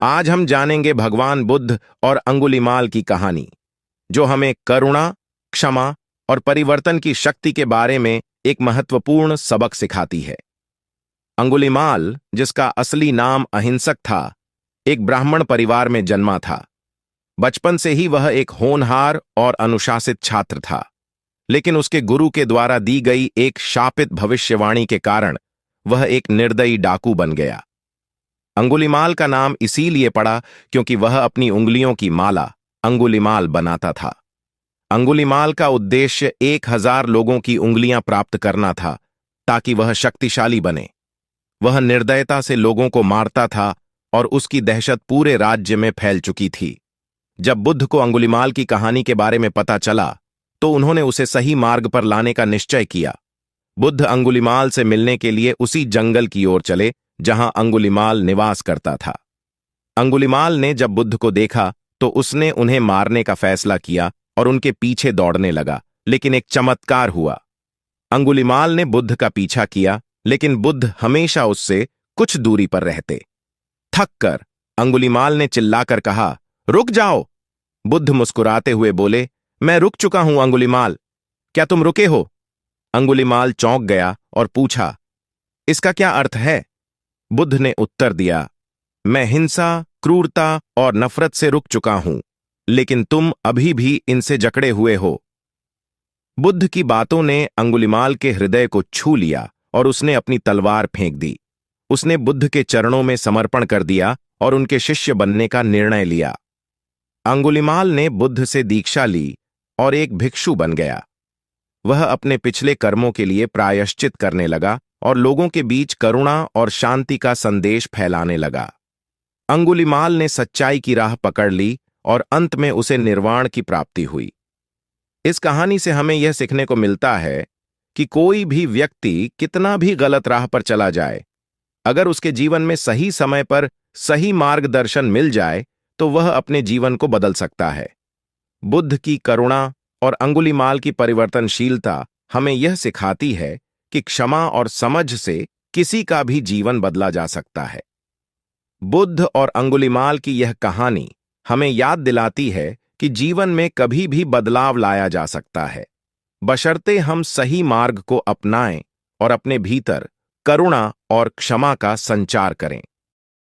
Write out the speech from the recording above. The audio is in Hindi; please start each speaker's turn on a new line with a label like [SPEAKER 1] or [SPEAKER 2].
[SPEAKER 1] आज हम जानेंगे भगवान बुद्ध और अंगुलीमाल की कहानी, जो हमें करुणा, क्षमा और परिवर्तन की शक्ति के बारे में एक महत्वपूर्ण सबक सिखाती है। अंगुलीमाल, जिसका असली नाम अहिंसक था, एक ब्राह्मण परिवार में जन्मा था। बचपन से ही वह एक होनहार और अनुशासित छात्र था, लेकिन उसके गुरु के द्वारा दी गई एक शापित भविष्यवाणी के कारण वह एक निर्दयी डाकू बन गया। अंगुलीमाल का नाम इसीलिए पड़ा क्योंकि वह अपनी उंगलियों की माला अंगुलीमाल बनाता था। अंगुलीमाल का उद्देश्य 1000 लोगों की उंगलियां प्राप्त करना था, ताकि वह शक्तिशाली बने। वह निर्दयता से लोगों को मारता था और उसकी दहशत पूरे राज्य में फैल चुकी थी। जब बुद्ध को अंगुलीमाल की कहानी के बारे में पता चला, तो उन्होंने उसे सही मार्ग पर लाने का निश्चय किया। बुद्ध अंगुलीमाल से मिलने के लिए उसी जंगल की ओर चले जहां अंगुलीमाल निवास करता था। अंगुलीमाल ने जब बुद्ध को देखा तो उसने उन्हें मारने का फैसला किया और उनके पीछे दौड़ने लगा, लेकिन एक चमत्कार हुआ। अंगुलीमाल ने बुद्ध का पीछा किया, लेकिन बुद्ध हमेशा उससे कुछ दूरी पर रहते। थक कर अंगुलीमाल ने चिल्लाकर कहा, रुक जाओ। बुद्ध मुस्कुराते हुए बोले, मैं रुक चुका हूं अंगुलीमाल, क्या तुम रुके हो? अंगुलीमाल चौंक गया और पूछा, इसका क्या अर्थ है? बुद्ध ने उत्तर दिया, मैं हिंसा, क्रूरता और नफरत से रुक चुका हूं, लेकिन तुम अभी भी इनसे जकड़े हुए हो। बुद्ध की बातों ने अंगुलीमाल के हृदय को छू लिया और उसने अपनी तलवार फेंक दी। उसने बुद्ध के चरणों में समर्पण कर दिया और उनके शिष्य बनने का निर्णय लिया। अंगुलीमाल ने बुद्ध से दीक्षा ली और एक भिक्षु बन गया। वह अपने पिछले कर्मों के लिए प्रायश्चित करने लगा और लोगों के बीच करुणा और शांति का संदेश फैलाने लगा। अंगुलीमाल ने सच्चाई की राह पकड़ ली और अंत में उसे निर्वाण की प्राप्ति हुई। इस कहानी से हमें यह सीखने को मिलता है कि कोई भी व्यक्ति कितना भी गलत राह पर चला जाए, अगर उसके जीवन में सही समय पर सही मार्गदर्शन मिल जाए तो वह अपने जीवन को बदल सकता है। बुद्ध की करुणा और अंगुलीमाल की परिवर्तनशीलता हमें यह सिखाती है कि क्षमा और समझ से किसी का भी जीवन बदला जा सकता है। बुद्ध और अंगुलीमाल की यह कहानी हमें याद दिलाती है कि जीवन में कभी भी बदलाव लाया जा सकता है, बशर्ते हम सही मार्ग को अपनाएं और अपने भीतर करुणा और क्षमा का संचार करें।